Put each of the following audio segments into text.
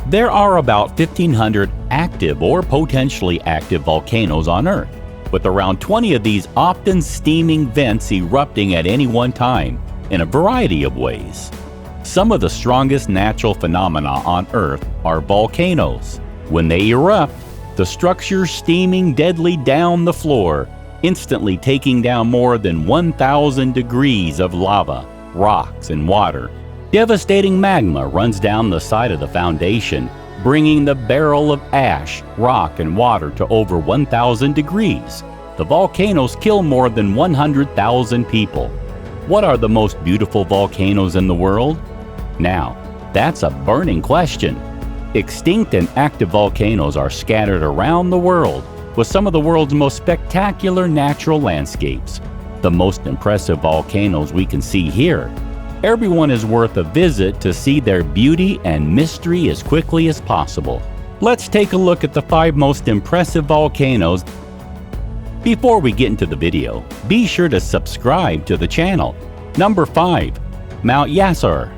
There are about 1,500 active or potentially active volcanoes on Earth, with around 20 of these often steaming vents erupting at any one time in a variety of ways. Some of the strongest natural phenomena on Earth are volcanoes. When they erupt, the structures steaming deadly down the floor, instantly taking down more than 1,000 degrees of lava, rocks, and water. Devastating magma runs down the side of the foundation, bringing the barrel of ash, rock, and water to over 1,000 degrees. The volcanoes kill more than 100,000 people. What are the most beautiful volcanoes in the world? Now, that's a burning question. Extinct and active volcanoes are scattered around the world, with some of the world's most spectacular natural landscapes. The most impressive volcanoes we can see here. Everyone is worth a visit to see their beauty and mystery as quickly as possible. Let's take a look at the 5 most impressive volcanoes. Before we get into the video, be sure to subscribe to the channel. Number 5. Mount Yasser.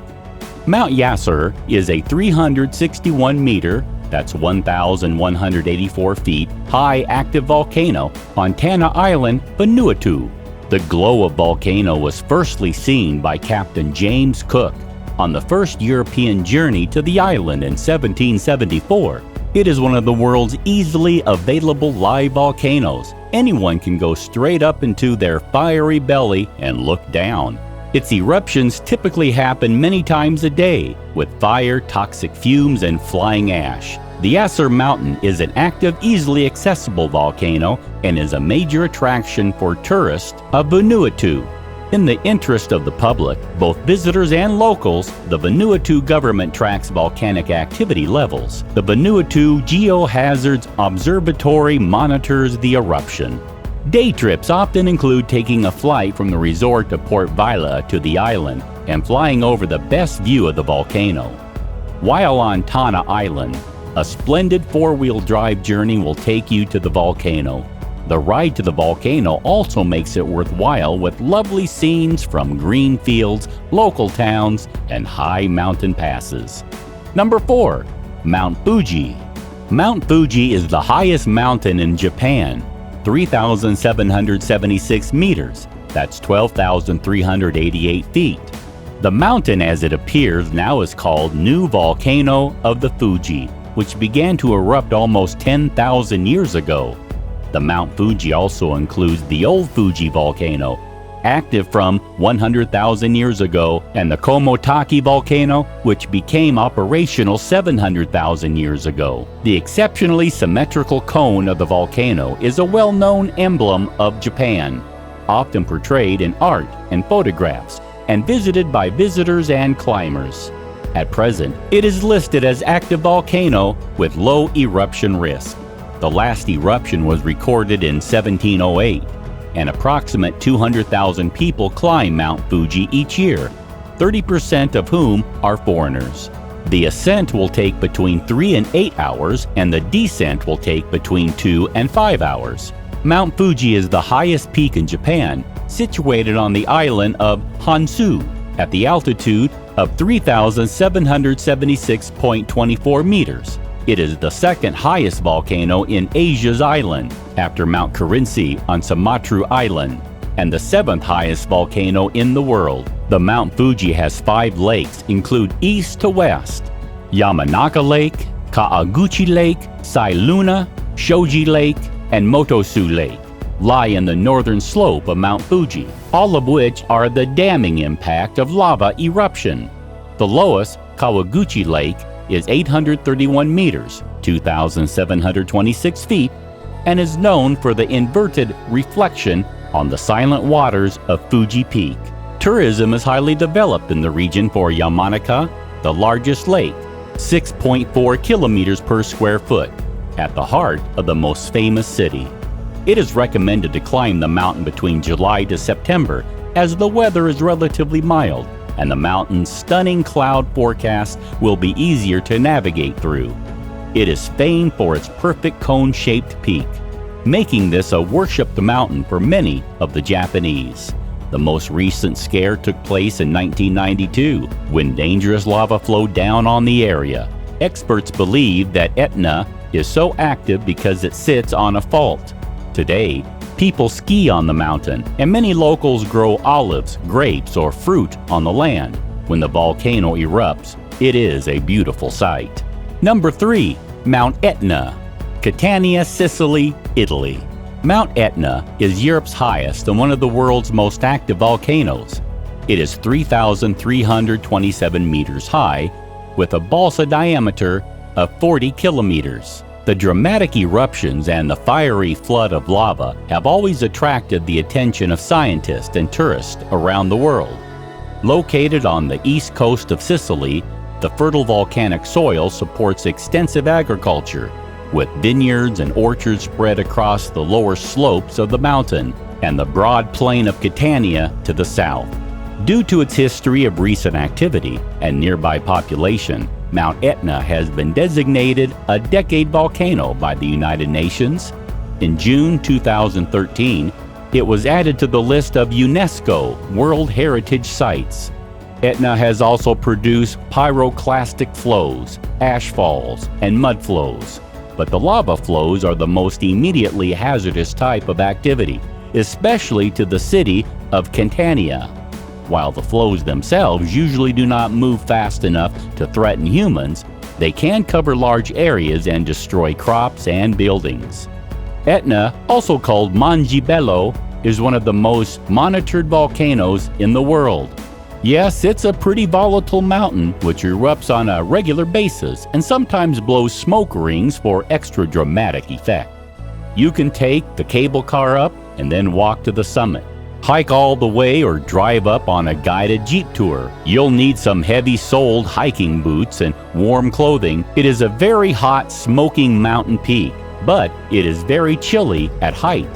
Mount Yasser is a 361-meter, that's 1,184 feet, high active volcano on Tanna Island, Vanuatu. The glow of volcano was firstly seen by Captain James Cook on the first European journey to the island in 1774. It is one of the world's easily available live volcanoes. Anyone can go straight up into their fiery belly and look down. Its eruptions typically happen many times a day, with fire, toxic fumes, and flying ash. The Yasser Mountain is an active, easily accessible volcano and is a major attraction for tourists of Vanuatu. In the interest of the public, both visitors and locals, the Vanuatu government tracks volcanic activity levels. The Vanuatu Geohazards Observatory monitors the eruption. Day trips often include taking a flight from the resort to Port Vila to the island and flying over the best view of the volcano. While on Tanna Island, a splendid 4-wheel drive journey will take you to the volcano. The ride to the volcano also makes it worthwhile with lovely scenes from green fields, local towns, and high mountain passes. Number 4. Mount Fuji. Mount Fuji is the highest mountain in Japan. 3,776 meters, that's 12,388 feet. The mountain as it appears now is called New Volcano of the Fuji, which began to erupt almost 10,000 years ago. The Mount Fuji also includes the Old Fuji volcano, active from 100,000 years ago, and the Komotaki volcano, which became operational 700,000 years ago. The exceptionally symmetrical cone of the volcano is a well-known emblem of Japan, often portrayed in art and photographs, and visited by visitors and climbers. At present, it is listed as active volcano with low eruption risk. The last eruption was recorded in 1708. An approximate 200,000 people climb Mount Fuji each year, 30% of whom are foreigners. The ascent will take between 3 and 8 hours, and the descent will take between 2 and 5 hours. Mount Fuji is the highest peak in Japan, situated on the island of Honshu, at the altitude of 3,776.24 meters. It is the second highest volcano in Asia's island, after Mount Kerinci on Sumatra Island, and the 7th highest volcano in the world. The Mount Fuji has 5 lakes, include east to west: Yamanaka Lake, Kaaguchi Lake, Sailuna, Shoji Lake, and Motosu Lake lie in the northern slope of Mount Fuji, all of which are the damming impact of lava eruption. The lowest, Kawaguchi Lake, is 831 meters, 2,726 feet, and is known for the inverted reflection on the silent waters of Fuji Peak. Tourism is highly developed in the region for Yamanaka, the largest lake, 6.4 kilometers per square foot, at the heart of the most famous city. It is recommended to climb the mountain between July to September, as the weather is relatively mild, and the mountain's stunning cloud forecast will be easier to navigate through. It is famed for its perfect cone-shaped peak, making this a worshipped mountain for many of the Japanese. The most recent scare took place in 1992, when dangerous lava flowed down on the area. Experts believe that Etna is so active because it sits on a fault. Today, people ski on the mountain, and many locals grow olives, grapes, or fruit on the land. When the volcano erupts, it is a beautiful sight. Number 3. Mount Etna, Catania, Sicily, Italy. Mount Etna is Europe's highest and one of the world's most active volcanoes. It is 3,327 meters high, with a balsa diameter of 40 kilometers. The dramatic eruptions and the fiery flood of lava have always attracted the attention of scientists and tourists around the world. Located on the east coast of Sicily, the fertile volcanic soil supports extensive agriculture, with vineyards and orchards spread across the lower slopes of the mountain and the broad plain of Catania to the south. Due to its history of recent activity and nearby population, Mount Etna has been designated a decade volcano by the United Nations. In June 2013, it was added to the list of UNESCO World Heritage Sites. Etna has also produced pyroclastic flows, ash falls, and mud flows. But the lava flows are the most immediately hazardous type of activity, especially to the city of Catania. While the flows themselves usually do not move fast enough to threaten humans, they can cover large areas and destroy crops and buildings. Etna, also called Mongibello, is one of the most monitored volcanoes in the world. Yes, it's a pretty volatile mountain which erupts on a regular basis and sometimes blows smoke rings for extra dramatic effect. You can take the cable car up and then walk to the summit. Hike all the way or drive up on a guided jeep tour. You'll need some heavy-soled hiking boots and warm clothing. It is a very hot, smoking mountain peak, but it is very chilly at height.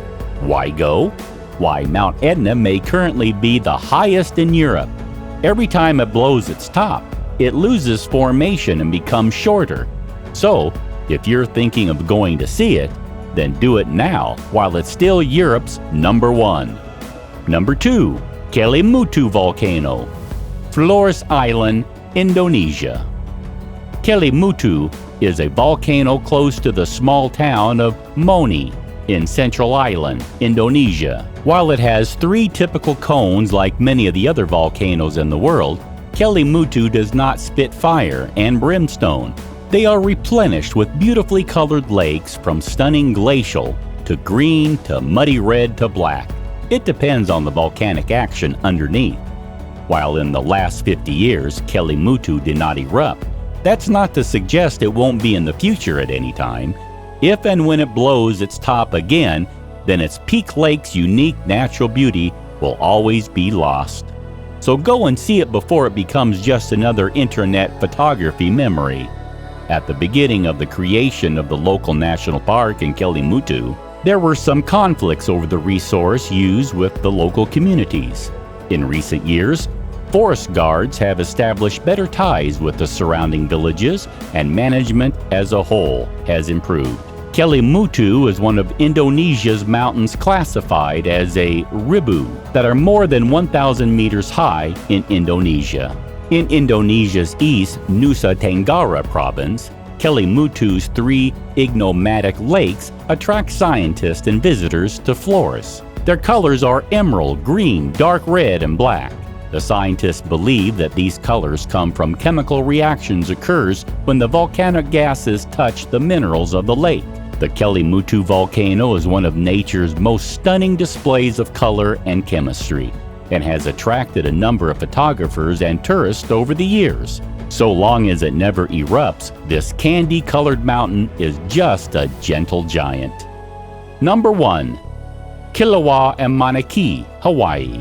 Why go? Why, Mount Etna may currently be the highest in Europe. Every time it blows its top, it loses formation and becomes shorter. So, if you're thinking of going to see it, then do it now while it's still Europe's number 1. Number 2. KellyMutu Volcano, Flores Island, Indonesia. KellyMutu is a volcano close to the small town of Moni in Central Island, Indonesia. While it has 3 typical cones like many of the other volcanoes in the world, KellyMutu does not spit fire and brimstone. They are replenished with beautifully colored lakes from stunning glacial to green to muddy red to black. It depends on the volcanic action underneath. While in the last 50 years KellyMutu did not erupt, that's not to suggest it won't be in the future at any time. If and when it blows its top again, then its Peak Lake's unique natural beauty will always be lost. So go and see it before it becomes just another internet photography memory. At the beginning of the creation of the local national park in KellyMutu, there were some conflicts over the resource used with the local communities. In recent years, forest guards have established better ties with the surrounding villages, and management as a whole has improved. KellyMutu is one of Indonesia's mountains classified as a ribu that are more than 1,000 meters high in Indonesia. In Indonesia's east Nusa Tenggara province, KellyMutu's 3 ignomatic lakes attract scientists and visitors to Flores. Their colors are emerald, green, dark red, and black. The scientists believe that these colors come from chemical reactions occurs when the volcanic gases touch the minerals of the lake. The KellyMutu volcano is one of nature's most stunning displays of color and chemistry, and has attracted a number of photographers and tourists over the years. So long as it never erupts, this candy-colored mountain is just a gentle giant. Number 1. Kilauea and Manaki, Hawaii.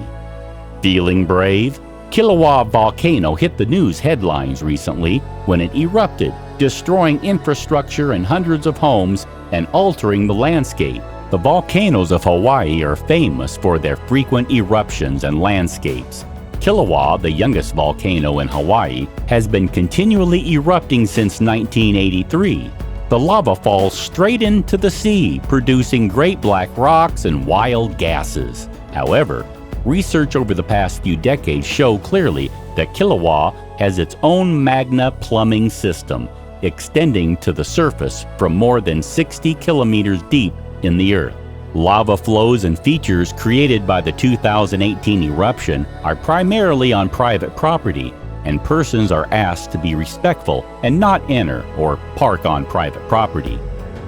Feeling brave? Kilauea volcano hit the news headlines recently when it erupted, destroying infrastructure and hundreds of homes and altering the landscape. The volcanoes of Hawaii are famous for their frequent eruptions and landscapes. Kilauea, the youngest volcano in Hawaii, has been continually erupting since 1983. The lava falls straight into the sea, producing great black rocks and wild gases. However, research over the past few decades show clearly that Kilauea has its own magna plumbing system, extending to the surface from more than 60 kilometers deep in the earth. Lava flows and features created by the 2018 eruption are primarily on private property, and persons are asked to be respectful and not enter or park on private property.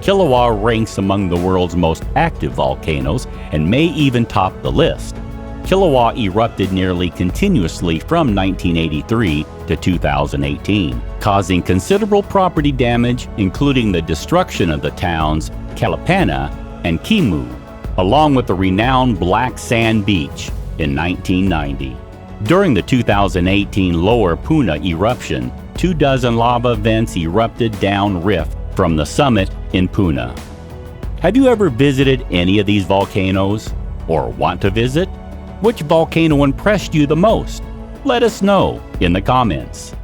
Kilauea ranks among the world's most active volcanoes and may even top the list. Kilauea erupted nearly continuously from 1983 to 2018, causing considerable property damage, including the destruction of the towns Kilauea and Kimu, along with the renowned Black Sand Beach in 1990. During the 2018 Lower Puna eruption, 24 lava vents erupted down rift from the summit in Puna. Have you ever visited any of these volcanoes or want to visit? Which volcano impressed you the most? Let us know in the comments.